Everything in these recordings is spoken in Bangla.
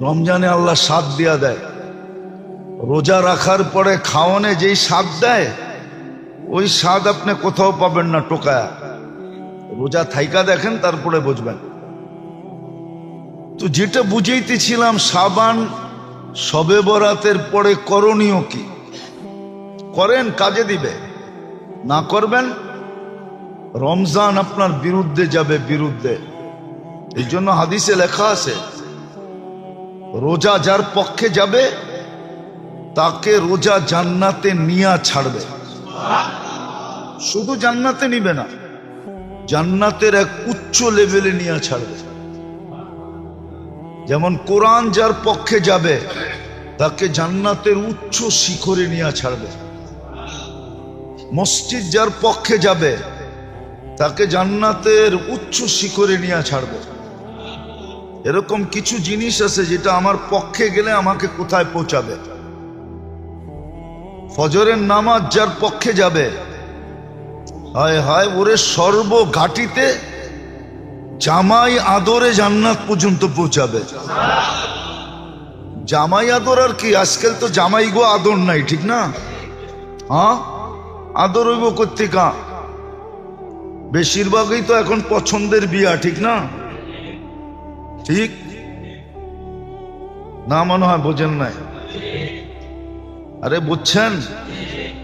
রমজানে আল্লাহ স্বাদ দিয়া দেয়, রোজা রাখার পরে খাওয়ানে যেই স্বাদ দেয় ওই স্বাদ আপনি কোথাও পাবেন না টোকায়া। রোজা থাইকা দেখেন, তারপরে বুঝবেন। তো যেটা বুঝাইতেছিলাম, শাবান শবে বরাতের পরে করণীয় কি? করেন, কাজে দিবে। না করবেন, রমজান আপনার বিরুদ্ধে যাবে, বিরুদ্ধে। এই জন্য হাদিসে লেখা আছে, রোজা যার পক্ষে যাবে তাকে রোজা জান্নাতে নিয়া ছাড়বে। শুধু জান্নাতে নিবে না, জান্নাতের এক উচ্চ লেভেলে নিয়ে ছাড়বে। যেমন কোরআন যার পক্ষে যাবে তাকে জান্নাতের উচ্চ শিখরে নিয়ে ছাড়বে। মসজিদ যার পক্ষে যাবে তাকে জান্নাতের উচ্চ শিখরে নিয়ে ছাড়বে। এরকম কিছু জিনিস আছে যেটা আমার পক্ষে গেলে আমাকে কোথায় পৌঁছাবে। ফজরের নামাজ যার পক্ষে যাবে, হায় হায়, ওরে সর্বঘাটিতে জামাই আদরে জান্নাত পর্যন্ত পৌঁছাবে। জামাই আদর আর কি, আজকাল তো জামাই গো আদর নাই, ঠিক না? হ্যাঁ, আদর হইব কর্তিকা, বেশিরভাগই তো এখন পছন্দের বিয়া, ঠিক না? ঠিক না? মনে হয় বোঝেন নাই। আরে বুঝছেন,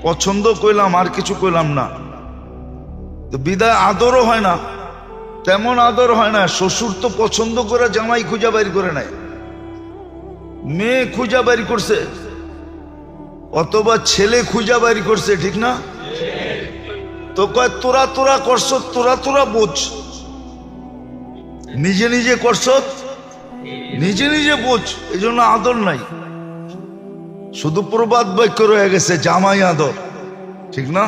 পছন্দ কইলাম, আর কিছু কইলাম না। তো বিদায় আদরও হয় না, তেমন আদর হয় না। শ্বশুর তো পছন্দ করে জামাই খুঁজা বাইর করে নাই, মেয়ে খুঁজা বাইর করছে, অথবা ছেলে খুঁজা বাইর করছে, ঠিক না? তো কয় তোরা তোরা করছ, তোরা তোরা বোঝ, নিজে নিজে করছ, নিজে নিজে বোঝ। এই জন্য আদর নাই, শুধু প্রবাদ বাক্য রয়ে গেছে, জামাই আদর, ঠিক না?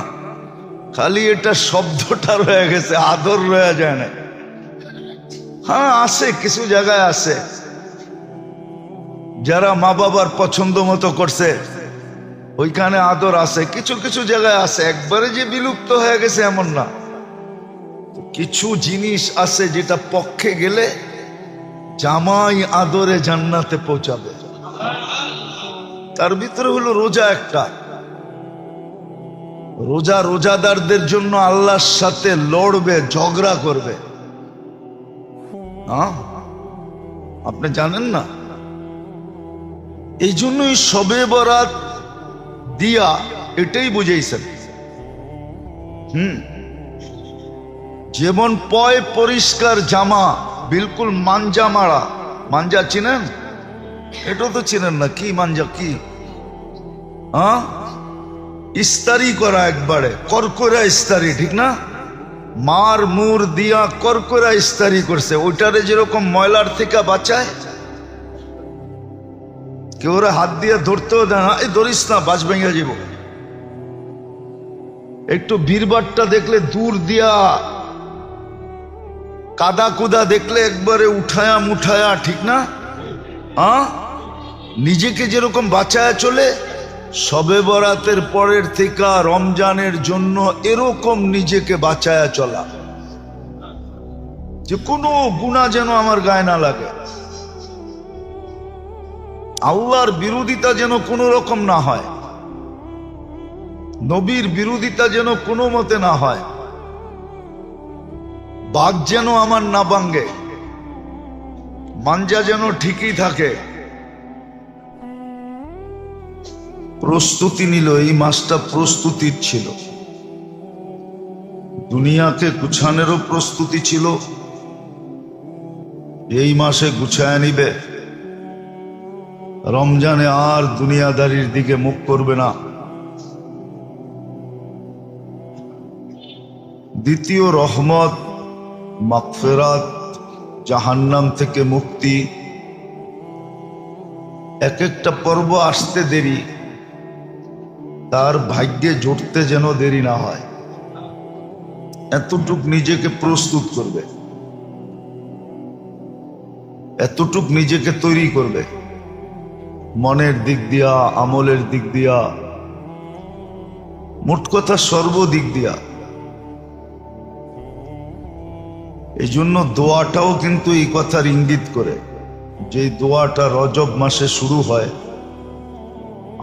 খালি এটা শব্দটা রয়ে গেছে, আদর রয়ে যায় না। হ্যাঁ, আছে কিছু জায়গায় আছে যারা মা বাবার পছন্দ মতো করছে, ওইখানে আদর আছে। কিছু কিছু জায়গায় আছে, একবারে যে বিলুপ্ত হয়ে গেছে এমন না। কিছু জিনিস আছে যেটা পক্ষে গেলে জামাই আদরে জান্নাতে পৌঁছাবে। তার ভিতরে হলো রোজা একটা। রোজা রোজাদারদের জন্য আল্লাহর সাথে লড়বে, ঝগড়া করবে। হ্যাঁ, আপনি জানেন না? এই জন্যই শবে বরাত দিয়া এটাই বুঝাইছেন। যেমন পয় পরিষ্কার জামা, বিলকুল মাঞ্জা মারা। মাঞ্জা চিনেন? এটা তো চিনেন না। কি মাঞ্জা? কি? হ্যাঁ, ইস্তারি করা, একবারে করকরা ইস্তারি, ঠিক না? মার মুর দিয়া করকরা ইস্তারি করছে। ওইটারে যেরকম ময়লার থেকে বাঁচায়, কেউ ওরা হাত দিয়ে ধরতেও দেয় না, এই ধরিস না, বাজ ভেঙে যাব। একটু ভিড়ভাট্টা দেখলে দূর দিয়া, কাদা কুদা দেখলে একবারে উঠায়া মুঠায়া, ঠিক না? হ্যাঁ, নিজেকে যেরকম বাঁচায়া চলে, শবে বরাতের পরের থেকে রমজানের জন্য এরকম নিজেকে বাঁচায়া চলা, যে কোনো গুনাহ যেন আমার গায়ে না লাগে, আল্লাহর বিরোধিতা যেন কোনো রকম না হয়, নবীর বিরোধিতা যেন কোনো মতে না হয়, বাঘ যেন আমার না ভাঙ্গে, মাঞ্জা যেন ঠিকই থাকে। প্রস্তুতি নিল, এই মাসটা প্রস্তুতির ছিল। দুনিয়াকে গুছানোরও প্রস্তুতি ছিল, এই মাসে গুছায় নিবে। রমজানে আর দুনিয়াদারির দিকে মুখ করবে না। দ্বিতীয় রহমত, মাগফিরাত, জাহান্নাম থেকে মুক্তি। এক একটা পর্ব আসতে দেরি, তার ভাগ্যে জুটতে যেন দেরি না হয়, এতটুক নিজেকে প্রস্তুত করবে, এতটুক নিজেকে তৈরি করবে, মনের দিক দিয়া, আমলের দিক দিয়া, মোট কথা সর্বদিক দিয়া। এই জন্য দোয়াটাও কিন্তু এই কথার ইঙ্গিত করে। যে দোয়াটা রজব মাসে শুরু হয়,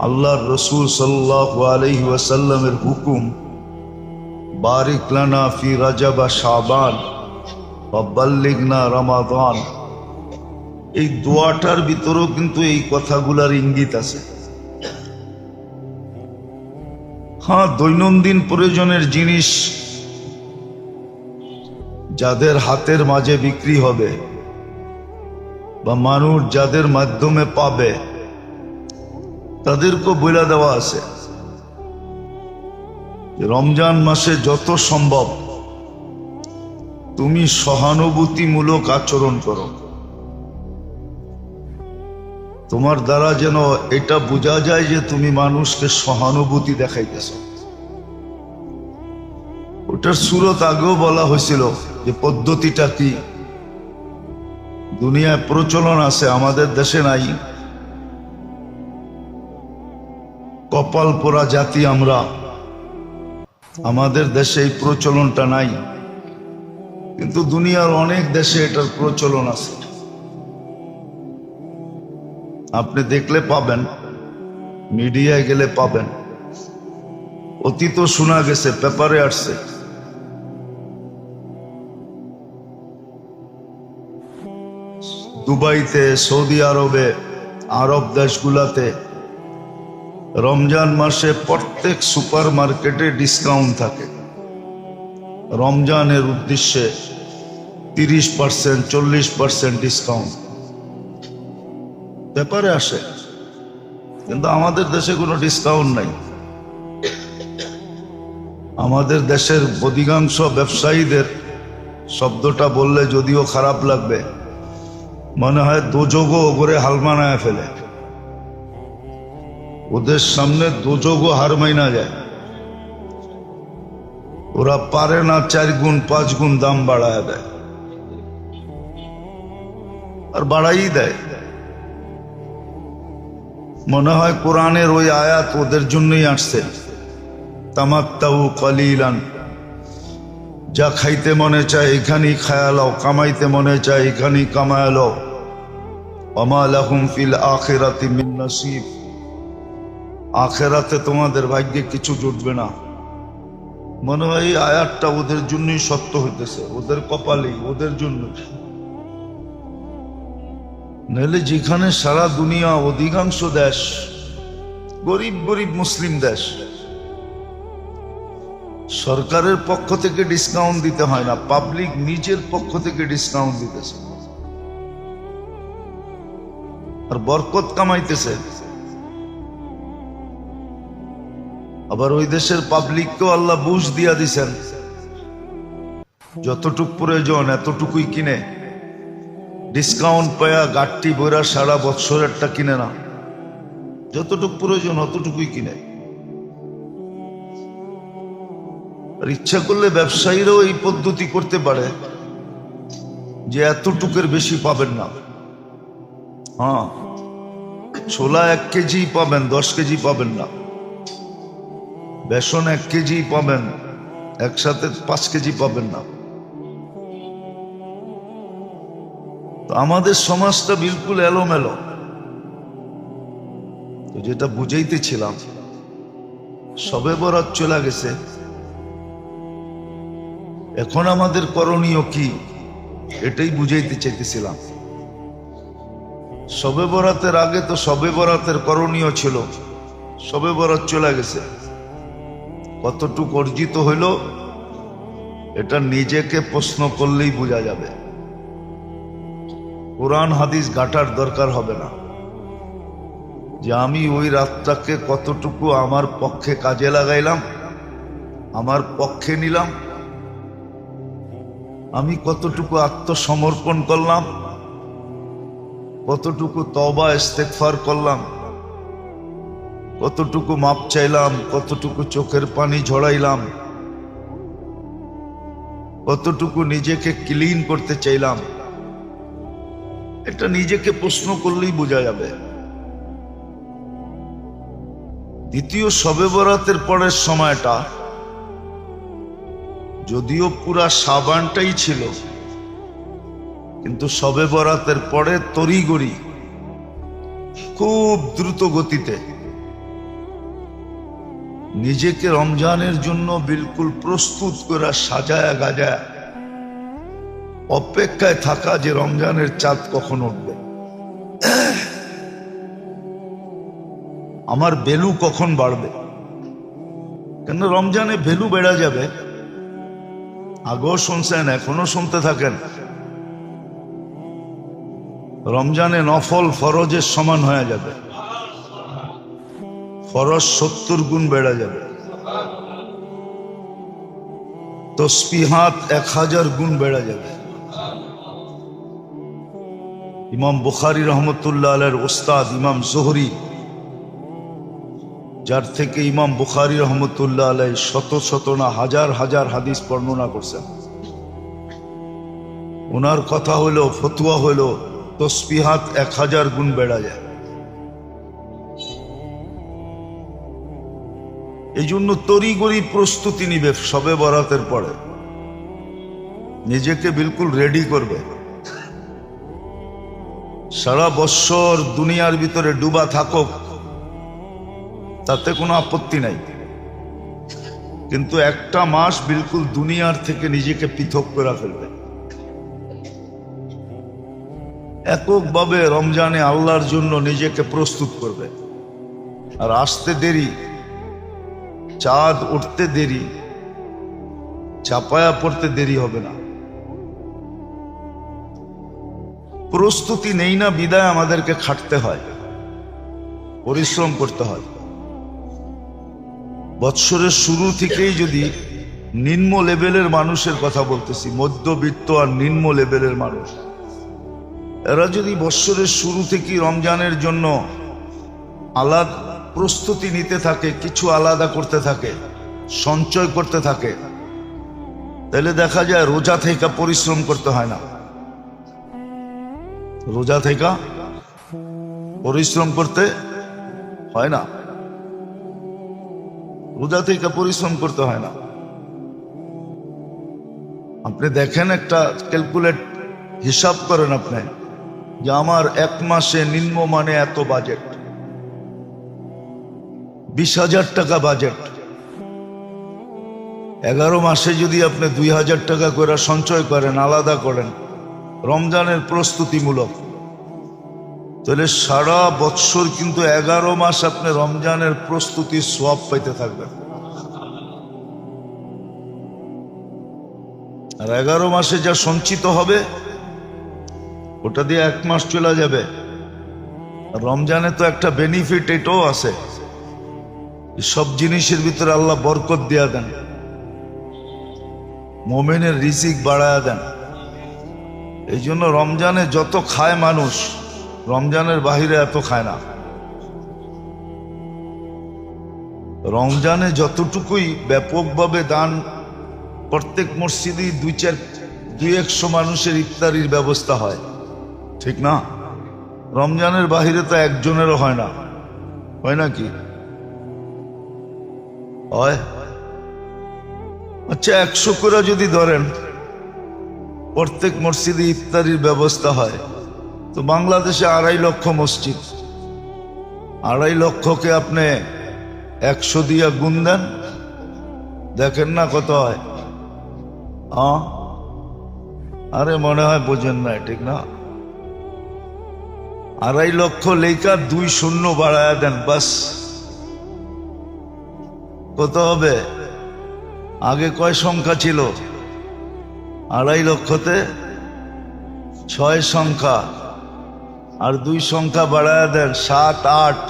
আল্লাহর রসূল সাল্লাল্লাহু আলাইহি ওয়াসাল্লামের হুকুম, বারিক লানা ফি রজব শাবান ওয়া বাল্লিগনা রমাদান। এই দোয়াটার ভিতরেও কিন্তু এই কথাগুলার ইঙ্গিত আছে। হ্যাঁ, দৈনন্দিন প্রয়োজনের জিনিস যাদের হাতের মাঝে বিক্রি হবে বা মানুষ যাদের মাধ্যমে পাবে, তাদেরকে বলে দেওয়া আছে রমজান মাসে যত সম্ভব তুমি সহানুভূতিমূলক আচরণ করো। তোমার দ্বারা যেন এটা বোঝা যায় যে তুমি মানুষকে সহানুভূতি দেখাইতেছ। ওটার সুরত আগেও বলা হয়েছিল যে পদ্ধতিটা কি। দুনিয়ায় প্রচলন আছে, আমাদের দেশে নাই। কপাল পোড়া জাতি আমরা, আমাদের দেশে এই প্রচলনটা নাই, কিন্তু দুনিয়ার অনেক দেশে এটার প্রচলন আছে। আপনি দেখলে পাবেন, মিডিয়ায় গেলে পাবেন। অতীত শোনা গেছে, পেপারে আসছে। দুবাইতে, সৌদি আরবে, আরব দেশগুলাতে রমজান মাসে প্রত্যেক সুপার মার্কেটে ডিসকাউন্ট থাকে। রমজানের উদ্দেশ্যে 30%, 40% ডিসকাউন্ট ব্যাপারে আসে। কিন্তু আমাদের দেশে কোনো ডিসকাউন্ট নাই। আমাদের দেশের অধিকাংশ ব্যবসায়ীদের, শব্দটা বললে যদিও খারাপ লাগবে, মনে হয় দোজগও ওগরে হাল মানায় ফেলে। ওদের সামনে দোজগও হার মাইনা যায়। ওরা পারে না 4 গুণ 5 গুণ দাম বাড়ায় দেয়, আর বাড়াই দেয়। মনে হয় কোরআনের ওই আয়াত ওদের জন্যই আসছে, তামাত্তাউ কলিলান। যা খাইতে মনে চায় এখানেই খায়া লও, কামাইতে মনে চায় এখানেই কামায় লও। ওমা লাহুম ফিল আখিরাতি মিন নসিব। আখিরাতে তোমাদের ভাগ্যে কিছু জুটবে না। মনে হয় এই আয়াতটা ওদের জন্যই সত্য হইতেছে, ওদের কপালেই, ওদের জন্য। নাহলে যেখানে সারা দুনিয়া অধিকাংশ দেশ গরিব গরিব মুসলিম দেশ, সরকারের পক্ষ থেকে ডিসকাউন্ট দিতে হয় না, পাবলিক নিজের পক্ষ থেকে ডিসকাউন্ট দিতেছে আর বরকত কামাইতেছে। আবার ওই দেশের পাবলিককেও আল্লাহ বুঝ দিয়া দিছেন, যতটুক প্রয়োজন এতটুকুই কিনে। ডিসকাউন্ট পায়া গাঠটি বইরা সারা বৎসরেরটা কিনে না, যতটুক প্রয়োজন অতটুকুই কিনে। আর ইচ্ছা করলে ব্যবসায়ীরাও এই পদ্ধতি করতে পারে যে এতটুকের বেশি পাবেন না। হ্যাঁ, ছোলা 1 কেজি পাবেন, 10 কেজি পাবেন না। বেসন 1 কেজি পাবেন, একসাথে 5 কেজি পাবেন না। তো আমাদের সমাজটা বিলকুল এলোমেলো। তো যেটা বুঝাইতেছিলাম, সবে বরাত চলে গেছে, এখন আমাদের করণীয় কি এটাই বুঝাইতে চাইতেছিলাম। সবে বরাতের আগে তো সবে বরাতের করণীয় ছিল, সবে বরাত চলে গেছে, কতটুকু অর্জিত হইল এটা নিজেকে প্রশ্ন করলেই বোঝা যাবে। কোরআন হাদিস ঘাটার দরকার হবে না যে আমি ওই রাতটাকে কতটুকু আমার পক্ষে কাজে লাগাইলাম, আমার পক্ষে নিলাম, আমি কতটুকু আত্মসমর্পণ করলাম, কতটুকু তওবা ইস্তেগফার করলাম, কতটুকু মাপ চাইলাম, কতটুকু চোখের পানি ঝরাইলাম, কতটুকু নিজেকে ক্লিন করতে চাইলাম। এটা নিজেকে প্রশ্ন করলেই বোঝা যাবে। দ্বিতীয় শবে বরাতের পরের সময়টা যদিও পুরা শাবানটাই ছিল, কিন্তু শবে বরাতের পরে তড়িঘড়ি খুব দ্রুত গতিতে নিজেকে রমজানের জন্য বিলকুল প্রস্তুত করে সাজায়া গাজায়া অপেক্ষায় থাকা যে রমজানের চাঁদ কখন উঠবে, আমার ভ্যালু কখন বাড়বে। কেন রমজানে ভ্যালু বেড়ে যাবে। আগেও শুনছেন, এখনো শুনতে থাকেন। রমজানে নফল ফরজের সমান হয়ে যাবে, ফরজ 70 গুণ বেড়ে যাবে, তসবিহাত 1000 গুণ বেড়ে যাবে। ইমাম বুখারী রহমতুল্লাহ আলাইহির উস্তাদ ইমাম জোহরি, যার থেকে ইমাম বুখারী রহমতুল্লাহ আলাইহি শত শত না হাজার হাজার হাদিস বর্ণনা করছেন, ওনার কথা হলো, ফতুয়া হলো তসবিহাত 1000 গুণ বেড়ে যায়। এই জন্য তড়িঘড়ি প্রস্তুতি নিবে শবে বরাতের পরে, নিজেকে বিলকুল রেডি করবে। সারা বছর দুনিয়ার ভিতরে ডুবা থাকুক, তাতে কোনো আপত্তি নাই, কিন্তু একটা মাস বিলকুল দুনিয়ার থেকে নিজেকে পৃথক করে ফেলবে। এককভাবে রমজানে আল্লাহর জন্য নিজেকে প্রস্তুত করবে। আর আসতে দেরি, চাঁদ উঠতে দেরি, চাপায়া পড়তে দেরি হবে না। প্রস্তুতি নেই না বিদায় আমাদেরকে খাটতে হয়, পরিশ্রম করতে হয়। বৎসরের শুরু থেকেই যদি নিম্ন লেভেলের মানুষের কথা বলতেছি, মধ্যবিত্ত আর নিম্ন লেভেলের মানুষ, এরা যদি বৎসরের শুরু থেকেই রমজানের জন্য আলাদা প্রস্তুতি নিতে থাকে, কিছু আলাদা করতে থাকে, সঞ্চয় করতে থাকে, তাহলে দেখা যায় রোজা থেকে পরিশ্রম করতে হয় না। রোজা থেকে পরিশ্রম করতে হয় না, রোজা থেকে পরিশ্রম করতে হয় না। আপনি দেখেন, একটা ক্যালকুলেট হিসাব করেন আপনি, যে আমার এক মাসে নিম্ন মানে এত বাজেট, 20,000 টাকা বাজেট। 11 মাসে যদি আপনি 2,000 টাকা করে সঞ্চয় করেন, আলাদা করেন রমজানের প্রস্তুতিমূলক, তাহলে সারা বৎসর কিন্তু 11 মাস আপনি রমজানের প্রস্তুতির সওয়াব পাইতে থাকবেন। আর 11 মাসে যা সঞ্চিত হবে ওটা দিয়ে 1 মাস চলে যাবে। রমজানে তো একটা বেনিফিট এটাও আছে, সব জিনিসের ভিতরে আল্লাহ বরকত দিয়া দেন, মুমিনের রিজিক বাড়ায়া দেন। এই জন্য রমজানে যত খায় মানুষ, রমজানের বাহিরে এত খায় না। রমজানে যতটুকুই ব্যাপকভাবে দান, প্রত্যেক মসজিদেই 200-100 মানুষের ইফতারির ব্যবস্থা হয়, ঠিক না? রমজানের বাহিরে তো একজনেরও হয় না, হয় নাকি? হয়। আচ্ছা, 100 করে যদি ধরেন প্রত্যেক মসজিদে ইফতারির ব্যবস্থা হয়, তো বাংলাদেশে 2.5 লক্ষ মসজিদ, 2.5 লক্ষকে আপনি 100 দিয়া গুণ দেন, দেখেন না কত হয়। আরে মনে হয় বোঝেন না, ঠিক না? 2.5 লক্ষ লেখা 2 শূন্য বাড়ায়া দেন, বাস কত হবে? আগে কয় সংখ্যা ছিল? 2.5 লক্ষতে 6 সংখ্যা, আর 2 সংখ্যা বাড়ায়া দেন, 7, 8।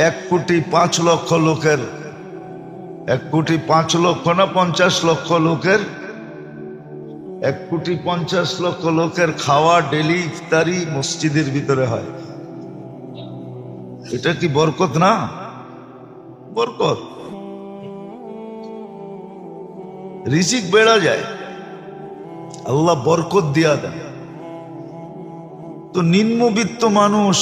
1 কোটি 5 লক্ষ লোকের, 1 কোটি 5 লক্ষ না 50 লক্ষ লোকের, 1 কোটি 50 লক্ষ লোকের খাওয়া ডেলি ইফতারি মসজিদের ভিতরে হয়। এটা কি বরকত না? বরকত। রিজিক বেড়া যায়, আল্লাহ বরকত দিয়া দেন। তো নিম্নবিত্ত মানুষ,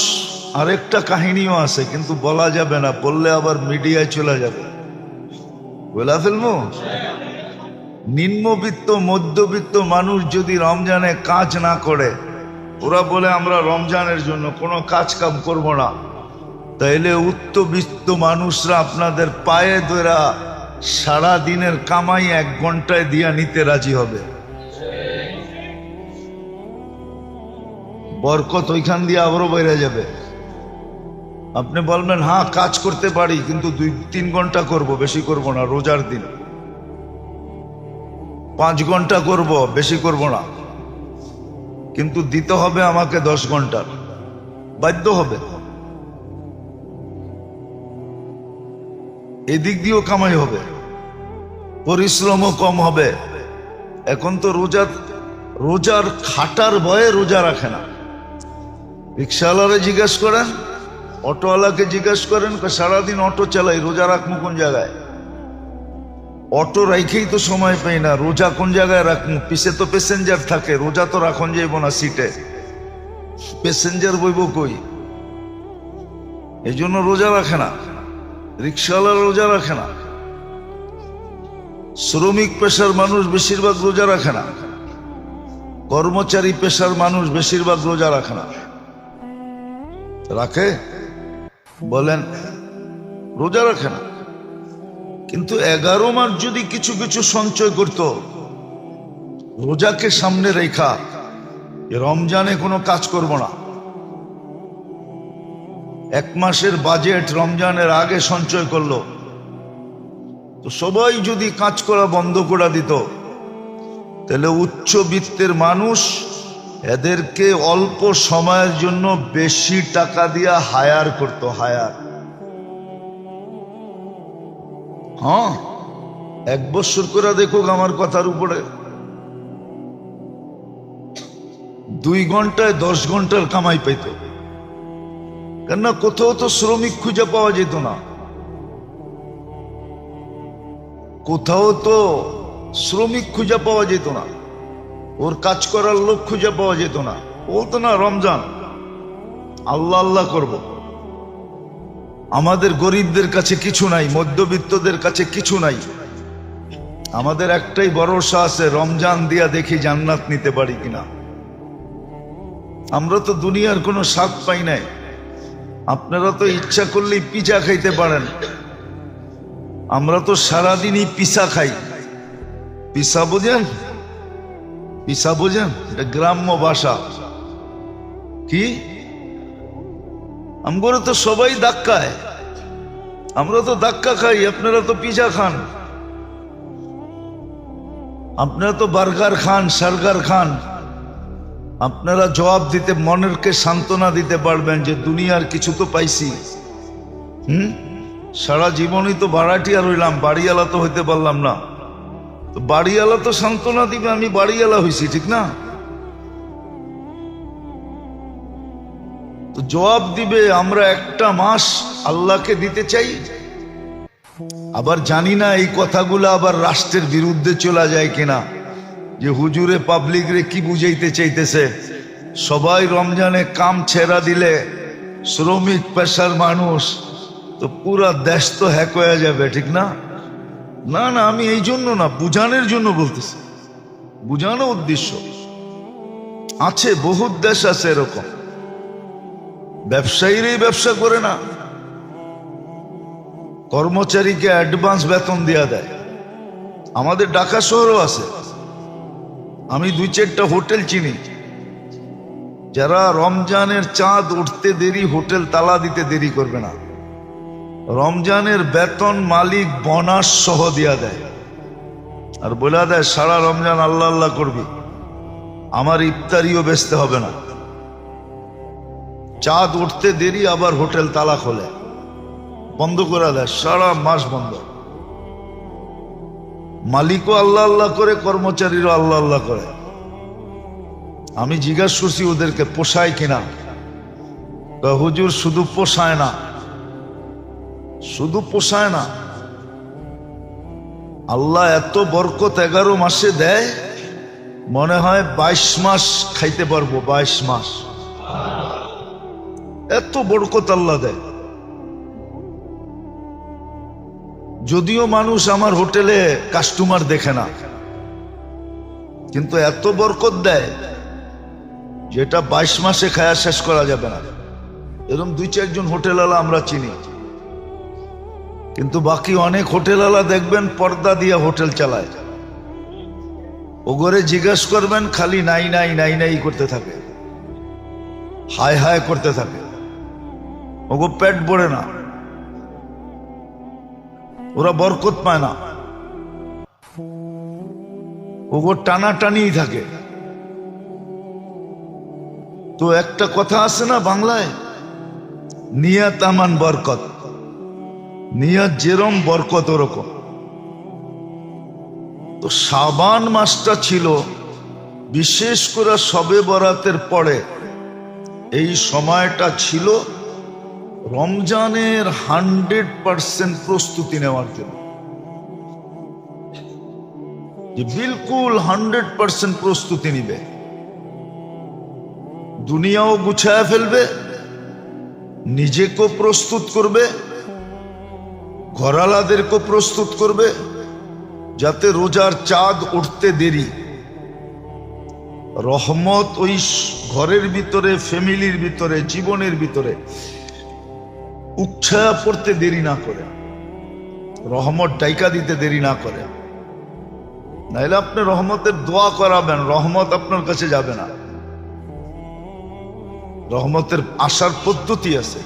আরেকটা কাহিনীও আছে, কিন্তু বলা যাবে না, বললে আবার মিডিয়ায় চলে যাবে। বলা ফেলবো? নিম্নবিত্ত মধ্যবিত্ত মানুষ যদি রমজানে কাজ না করে, ওরা বলে আমরা রমজানের জন্য কোনো কাজ কাম করবো না, তাইলে উচ্চবিত্ত মানুষরা আপনাদের পায়ে ধরা সারা দিনের কামাই 1 ঘন্টায় দিয়া নিতে রাজি হবে। বরকত ওইখান দিয়ে আবারও বেড়ে যাবে। আপনি বলবেন হ্যাঁ কাজ করতে পারি, কিন্তু 2-3 ঘন্টা করব, বেশি করব না। রোজার দিন 5 ঘন্টা করব, বেশি করব না, কিন্তু দিতে হবে আমাকে 10 ঘন্টার, বাধ্য হবে। এদিক দিয়েও কামাই হবে, পরিশ্রমও কম হবে। এখন তো রোজার খাটার ভয়ে রোজা রাখে না। রিক্সাওয়ালারে জিজ্ঞেস করেন, অটোওয়ালাকে জিজ্ঞেস করেন, সারাদিন অটো চালাই, রোজা রাখবো কোন জায়গায়? অটো রাইখেই তো সময় পাই না, রোজা কোন জায়গায় রাখবো? পিছে তো প্যাসেঞ্জার থাকে, রোজা তো রাখন যাইব না সিটে, প্যাসেঞ্জার বইব কই? এই জন্য রোজা রাখে না। রিক্সাওয়ালা রোজা রাখে না, শ্রমিক পেশার মানুষ বেশিরভাগ রোজা রাখে না, কর্মচারী পেশার মানুষ বেশিরভাগ রোজা রাখে না। রাখে? বলেন রোজা রাখে না। কিন্তু 11 মাস যদি কিছু কিছু সঞ্চয় করত, রোজাকে সামনে রেখা, রমজানে কোনো কাজ করব না, 1 মাসের বাজেট রমজানের আগে সঞ্চয় করলো, তো সবাই যদি কাজ করা বন্ধ করে দিত, তাহলে উচ্চবিত্তের মানুষ এদেরকে অল্প সময়ের জন্য বেশি টাকা দিয়া হায়ার করত। হায়ার, হ্যাঁ 1 বছর করে দেখুক আমার কথার উপরে, 2 ঘন্টায় 10 ঘন্টার কামাই পাইত। কেননা কোথাও তো শ্রমিক খুঁজে পাওয়া যেত না, কোথাও তো শ্রমিক খুঁজে পাওয়া যেত না, ওর কাজ করার লোক খুঁজে পাওয়া যেত না। বলতো না রমজান আল্লাহ আল্লাহ করব। আমাদের গরিবদের কাছে কিছু নাই, মধ্যবিত্তদের কাছে কিছু নাই, আমাদের একটাই ভরসা আছে, রমজান দিয়া দেখি জান্নাত নিতে পারি কিনা। আমরা তো দুনিয়ার কোনো স্বাদ পাই নাই। আপনারা তো ইচ্ছা করলেই পিজা খাইতে পারেন, আমরা তো সারাদিনই পিসা খাই। পিসা বোঝেন? পিসা বোঝেন? এটা গ্রাম্য ভাষা। কি আমরা তো সবাই ধাক্কায়, আমরা তো ধাক্কা খাই, আপনারা তো পিজা খান, আপনারা তো বার্গার খান, সার্গার খান। আপনারা জবাব দিতে, মনেরকে সান্ত্বনা দিতে পারবেন যে দুনিয়ার কিছু তো পাইছি। সারা জীবনই তো ভাড়াটিয়া রইলাম, বাড়িওয়ালা তো হইতে পারলাম না। তো বাড়িওয়ালা তো সান্ত্বনা দিবে আমি বাড়িওয়ালা হইছি, ঠিক না? তো জবাব দিবে আমরা একটা মাস আল্লাহকে দিতে চাই। আবার জানি না এই কথাগুলো আবার রাষ্ট্রের বিরুদ্ধে চলে যায় কিনা, যে হুজুরে পাবলিক রে কি বুঝাইতে চাইতেছে, সবাই রমজানে কাম ছেড়া দিলে শ্রমিক পেশার মানুষ তো পুরা দেশ তো হ্যাক হয়ে যাবে, ঠিক না? না না, আমি এই জন্য না, বুঝানোর জন্য বলতেছি, বুঝানো উদ্দেশ্য আছে। বহুত দেশ আছে এরকম, ব্যবসায়ীরাই ব্যবসা করে না, কর্মচারীকে অ্যাডভান্স বেতন দেয়া দেয়। আমাদের ঢাকা শহরও আছে, আমি 2-4টা হোটেল চিনি যারা রমজানের চাঁদ উঠতে দেরি হোটেল তালা দিতে দেরি করবে না, রমজানের বেতন মালিক বোনাস সহ দিয়া দেয়, আর বলে দেয় সারা রমজান আল্লাহ আল্লাহ করবি, আমার ইফতারিও বেচতে হবে না। চাঁদ উঠতে দেরি আবার হোটেল তালা খোলে, বন্ধ করে দেয়, সারা মাস বন্ধ। মালিকও আল্লাহ আল্লাহ করে, কর্মচারীরও আল্লাহ আল্লাহ করে। আমি জিজ্ঞাসা করছি ওদেরকে পোষায় কিনা, হুজুর শুধু পোষায় না, শুধু পোষায় না, আল্লাহ এত বরকত 11 মাসে দেয়, মনে হয় 22 মাস খাইতে পারবো। 22 মাস এত বরকত আল্লাহ দেয়। যদিও মানুষ আমার হোটেলে কাস্টমার দেখে না, কিন্তু এত বরকত দেয় যেটা 22 মাসে খায়া শেষ করা যাবে না। এরকম 2-4 জন হোটেলওয়ালা আমরা চিনি, কিন্তু বাকি অনেক হোটেলওয়ালা দেখবেন পর্দা দিয়ে হোটেল চালায়। ওগরে জিজ্ঞেস করবেন, খালি নাই নাই নাই নাই করতে থাকে, হায় হায় করতে থাকে, ওগো পেট ভরে না, ওরা বরকত পায় না, ওগো টানাটানি থাকে। তো একটা কথা আছে না বাংলায়, নিয়াত আমান বরকত, নিয়াত যেরম বরকত ওরকম। তো শাবান মাসটা ছিল, বিশেষ করে শবে বরাতের পরে এই সময়টা ছিল রমজানের 100% প্রস্তুতি নেওয়ার জন্য, যে বিলকুল 100% প্রস্তুতি নিবে, দুনিয়াও গুছায় ফেলবে, নিজেকেও প্রস্তুত করবে, ঘরালাদেরকেও প্রস্তুত করবে, যাতে রোজার চাঁদ উঠতে দেরি, রহমত ওই ঘরের ভিতরে, ফ্যামিলির ভিতরে, জীবনের ভিতরে উচ্ছ্বাস পড়তে দেরি না করে, রহমত ডাইকা দিতে দেরি না করে। নাইলে আপনি রহমতের দোয়া করাবেন, রহমত আপনার কাছে যাবে না। রহমতের আসার পদ্ধতি আছে,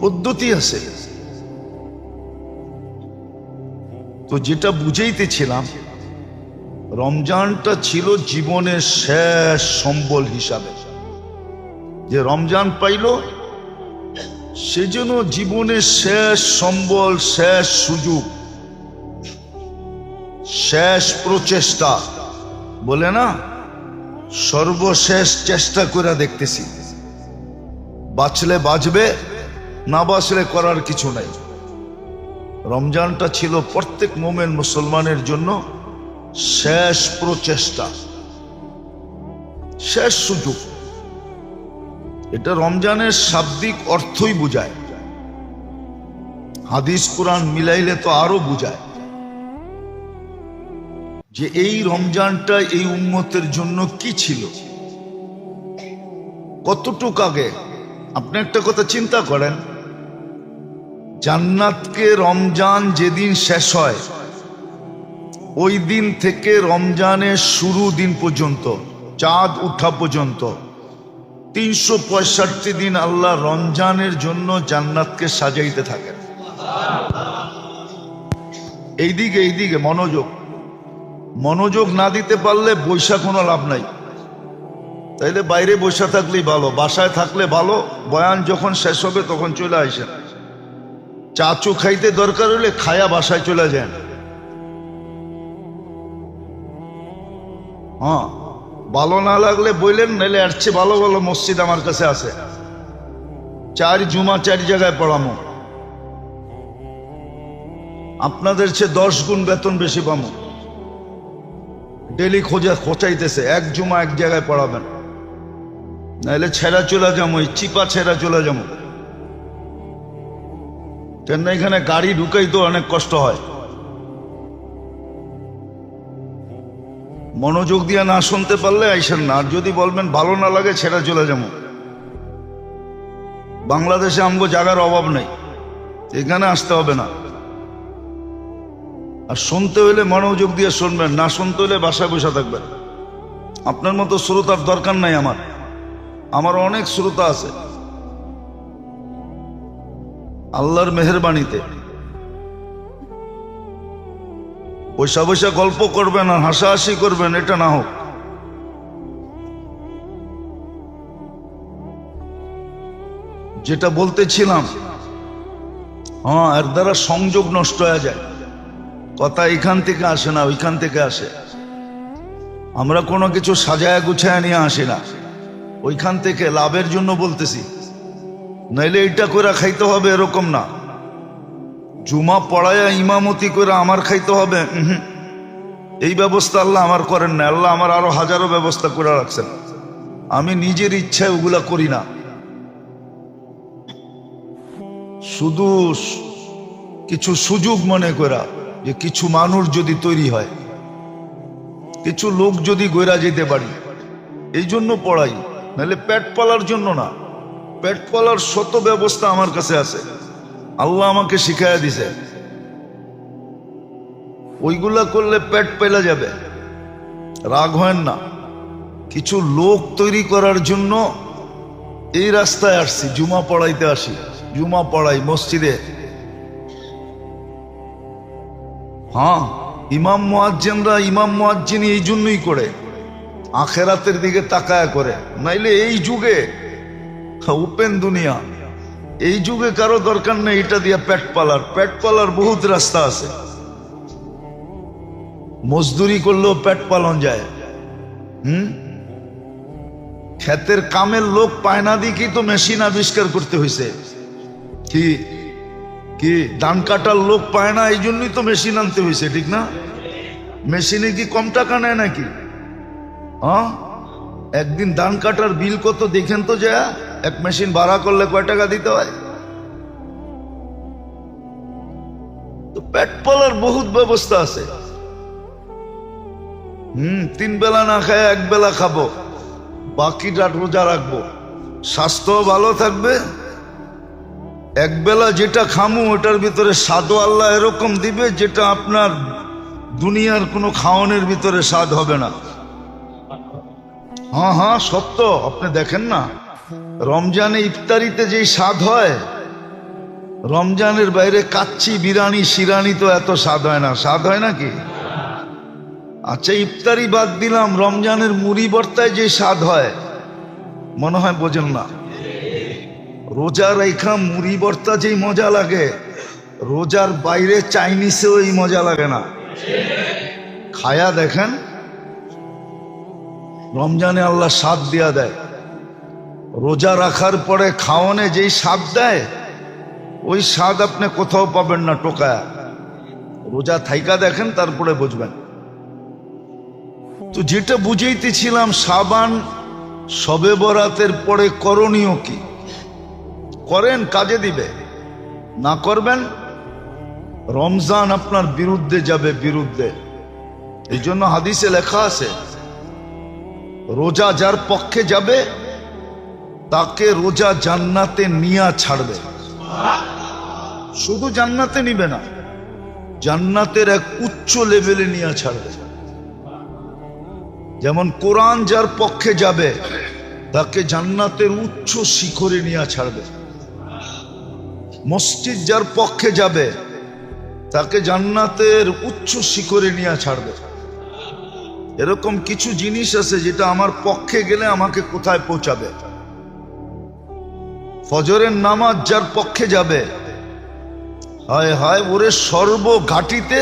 পদ্ধতি আছে। তো যেটা বুঝাইতেছিলাম, রমজানটা ছিল জীবনের শেষ সম্বল হিসাবে, যে রমজান পাইল সেজন্য জীবনের শেষ সম্বল, শেষ সুযোগ, শেষ প্রচেষ্টা, বলে না সর্বশেষ চেষ্টা করে দেখতেছি, বাঁচলে বাঁচবে, না বাঁচলে করার কিছু নাই। রমজানটা ছিল প্রত্যেক মোমেন মুসলমানের জন্য শেষ প্রচেষ্টা, শেষ সুযোগ। এটা রমজানের শাব্দিক অর্থই বুঝায়, হাদিস কোরআন মিলাইলে তো আরো বুঝায় যে এই রমজানটা এই উম্মতের জন্য কি ছিল, কতটুক আগে। আপনি একটা কথা চিন্তা করেন, জান্নাতকে রমজান যেদিন শেষ হয় ওই দিন থেকে রমজানের শুরু দিন পর্যন্ত, চাঁদ উঠা পর্যন্ত 365 দিন আল্লাহ রমজানের জন্য জান্নাতকে সাজাইতে থাকেন। এইদিকে এইদিকে মনোযোগ, মনোযোগ না দিতে পারলে বৈশা কোনো লাভ নাই। তাইলে বাইরে বৈশা থাকলেই ভালো, বাসায় থাকলে ভালো। বয়ান যখন শেষ হবে তখন চলে আসেন, চাচু খাইতে দরকার হলে খায়া বাসায় চলে যান। হ্যাঁ, ভালো না লাগলে বললেন, নাইলে এর চেয়ে ভালো ভালো মসজিদ আমার কাছে আছে, 4 জুমা 4 জায়গায় পড়ামো, আপনাদের চেয়ে 10 গুণ বেতন বেশি পাবো। ডেলি খোঁচাইতেছে, 1 জুমা 1 জায়গায় পড়াবেন, নাইলে ছেড়া চলে যাবো, চিপা ছেড়া চলে যাবো। কেন এখানে গাড়ি ঢুকাই তো অনেক কষ্ট হয়। মনোযোগ দিয়ে না শুনতে পারলে আইসেন না, আর যদি বলবেন ভালো না লাগে ছেড়া চলে যাবো। বাংলাদেশে আমগো জায়গার অভাব নেই, এখানে আসতে হবে না। আর শুনতে হইলে মনোযোগ দিয়ে শুনবেন, না শুনতে হইলে বাসায় বসে থাকবেন। আপনার মতো শ্রোতার দরকার নাই আমার অনেক শ্রোতা আছে। আল্লাহর মেহেরবানিতে বৈশা বৈশা গল্প করবেন আর হাসাহাসি করবেন, এটা না হোক। যেটা বলতেছিলাম, হ্যাঁ, এর দ্বারা সংযোগ নষ্ট হয়ে যায়। কথা এখান থেকে আসে না, ওইখান থেকে আসে। আমরা কোনো কিছু সাজায় গুছায় নিয়ে আসি না, ওইখান থেকে লাভের জন্য বলতেছি। নাইলে এটা করে খাইতে হবে এরকম না, জুমা পড়ায়া ইমামতি করে আমার খাইতে হবে, এই ব্যবস্থা আল্লাহ আমার করেন না। আল্লাহ আমার আরো হাজারো ব্যবস্থা করে রাখছেন, আমি নিজের ইচ্ছায় ওগুলা করি না। শুধু কিছু সুযোগ মনে করা, যে কিছু মানুষ যদি তৈরি হয়, কিছু লোক যদি গইরা যেতে পারি, এই জন্য পড়াই, নাহলে পেট পালার জন্য না। পেট পালার শত ব্যবস্থা আমার কাছে আছে, আল্লাহ আমাকে শিখাইয়া দিছে। ওইগুলা করলে পেট পেলা যাবে, রাগ হয় না। কিছু লোক তৈরি করার জন্য এই রাস্তায় আসছি, জুমা পড়াইতে আসি, জুমা পড়াই মসজিদে। হ্যাঁ, ইমাম মুয়াজ্জিনরা ইমাম মুয়াজ্জিনি এই জন্যই করে, আখেরাতের দিকে তাকায়া করে। নাইলে এই যুগে ওপেন দুনিয়া, এই যুগে কারো দরকার নেই এটা দিয়া পেট পালার। পেট পালার বহুত রাস্তা আছে, মজদুরি করলেও পেট পালন যায়। ক্ষেতের কামের লোক পায় না দিকেই তো মেশিন আবিষ্কার করতে হয়েছে। কি কি ধান কাটার লোক পায় না, এই জন্যই তো মেশিন আনতে হয়েছে, ঠিক না? মেশিনে কি কম টাকা নেয় নাকি? হ্যাঁ, একদিন ধান কাটার বিল কত দেখেন তো, যা এক মেশিন ভাড়া করলে কয় টাকা দিতে হয়? তো পেট পালার বহুত ব্যবস্থা আছে। 3 বেলা না খায় 1 বেলা খাবো, বাকিটা রোজা রাখবো, স্বাস্থ্য ভালো থাকবে। 1 বেলা যেটা খামু ওটার ভিতরে স্বাদও আল্লাহ এরকম দিবে যেটা আপনার দুনিয়ার কোনো খাওয়ানোর ভিতরে স্বাদ হবে না। হ্যাঁ হ্যাঁ সত্য, আপনি দেখেন না, রমজানে ইফতারিতে যেই স্বাদ হয়, রমজানের বাইরে কাচ্চি বিরিয়ানি শিরানি তো এত স্বাদ হয় না। স্বাদ হয় নাকি? আচ্ছা, ইফতারি বাদ দিলাম, রমজানের মুড়ি ভর্তায় যে স্বাদ হয়, মনে হয় বোঝেন না। রোজা রেখা মুড়ি ভর্তা যেই মজা লাগে, রোজার বাইরে চাইনিজেও এই মজা লাগে না। খায়া দেখেন, রমজানে আল্লাহ স্বাদ দিয়া দেয়, রোজা রাখার পরে খাওয়ানে যেই স্বাদ দেয়, ওই স্বাদ আপনি কোথাও পাবেন না টোকায়া। রোজা থাইকা দেখেন, তারপরে বুঝবেন। তো যেটা বুঝাইতেছিলাম, শাবান শবে বরাতের পরে করণীয় কি? করেন, কাজে দিবে। না করবেন, রমজান আপনার বিরুদ্ধে যাবে, বিরুদ্ধে। এই জন্য হাদিসে লেখা আছে, রোজা যার পক্ষে যাবে তাকে রোজা জান্নাতে নিয়া ছাড়বে। শুধু জান্নাতে নিবে না, জান্নাতের এক উচ্চ লেভেলে নিয়ে ছাড়বে। যেমন কোরআন যার পক্ষে যাবে তাকে জান্নাতের উচ্চ শিখরে নিয়ে ছাড়বে। মসজিদ যার পক্ষে যাবে তাকে জান্নাতের উচ্চ শিখরে নিয়ে ছাড়বে। এরকম কিছু জিনিস আছে যেটা আমার পক্ষে গেলে আমাকে কোথায় পৌঁছাবে। ফজরের নামাজ যার পক্ষে যাবে, হায় হায়, ওরে সর্বঘাটিতে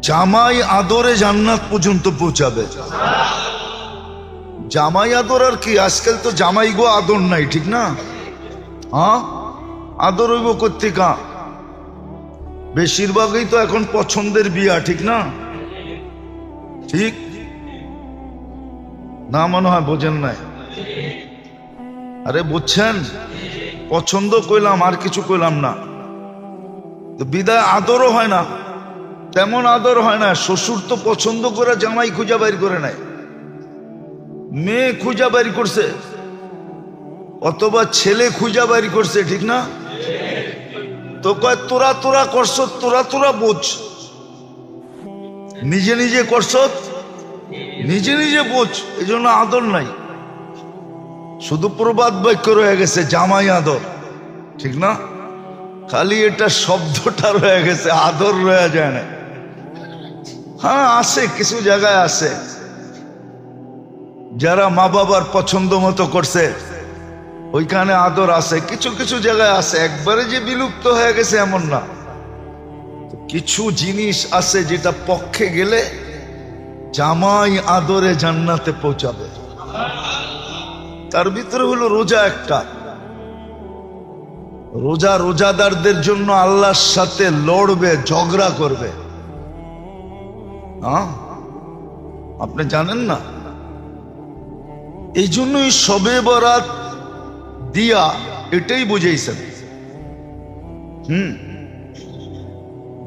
জামাই আদরে জান্নাত পর্যন্ত পৌঁছাবে। জামাই আদর আর কি, আজকাল তো জামাই গো আদর নাই, ঠিক না? হ্যাঁ, আদর হইব কর্তিকা, বেশিরভাগই তো এখন পছন্দের বিয়া, ঠিক না? ঠিক না? মনে হয় বোঝেন নাই। আরে বুঝছেন, পছন্দ কইলাম, আর কিছু কইলাম না। তো বিদায় আদরও হয় না, তেমন আদর হয় না। শ্বশুর তো পছন্দ করে জামাই খুঁজা বাইর করে নাই, মেয়ে খুঁজা বাইর করছে, অথবা ছেলে খুঁজা বাইর করছে, ঠিক না? তো কয় তোরা তোরা করছ, তোরা তোরা বোঝ, নিজে নিজে করছ, নিজে নিজে বোঝ। এই জন্য আদর নাই, শুধু প্রবাদ বাক্য রয়ে গেছে, জামাই আদর, ঠিক না? খালি এটা শব্দটা রয়ে গেছে, আদর রয়ে যায় না। হ্যাঁ আছে, কিছু জায়গায় আছে যারা মা বাবার পছন্দ মতো করছে, ওইখানে আদর আছে। কিছু কিছু জায়গায় আছে, একবারে যে বিলুপ্ত হয়ে গেছে এমন না। কিছু জিনিস আছে যেটা পক্ষে গেলে জামাই আদরে জান্নাতে পৌঁছাবে। তার ভিতরে হলো রোজা একটা। রোজা রোজাদারদের জন্য আল্লাহর সাথে লড়বে, ঝগড়া করবে। হ্যাঁ, আপনি জানেন না? এই জন্যই শবে বরাত দিয়া এটাই বুঝাইছেন।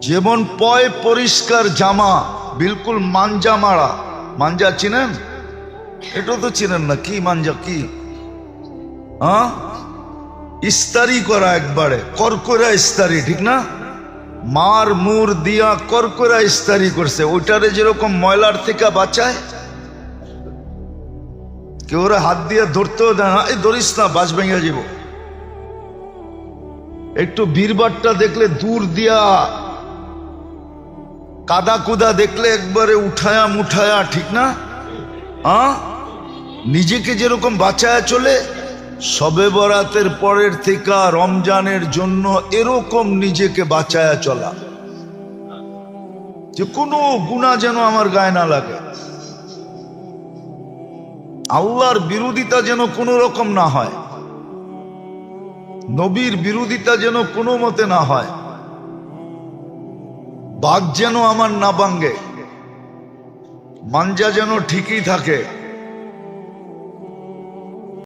যেমন পয় পরিষ্কার জামা বিলকুল মাঞ্জা মারা। মাঞ্জা চিনেন? এটা তো চিনেন না। কি মাঞ্জা? কি ইস্তারি করা, একবারে করকরা ইস্তারি, ঠিক না? মার মুর দিয়া করকরা ইস্তারি করছে। ওইটারে যেরকম ময়লার থেকে বাঁচায়, কেউ ওরা হাত দিয়ে ধরতেও দেয় না, এই ধরিস না, বাজ ভেঙে যাব। একটু বীরবারটা দেখলে দূর দিয়া, কাদা কুদা দেখলে একবারে উঠায়া মুঠায়া, ঠিক না? নিজেকে যেরকম বাঁচায়া চলে, শবে বরাতের পরের থেকে রমজানের জন্য এরকম নিজেকে বাঁচায়া চলা, যে কোনো গুনাহ যেন আমার গায়ে না লাগে, আল্লাহর বিরোধিতা যেন কোনো রকম না হয়, নবীর বিরোধিতা যেন কোনো মতে না হয়, বাঘ যেন আমার না ভাঙ্গে, মাঞ্জা যেন ঠিকই থাকে।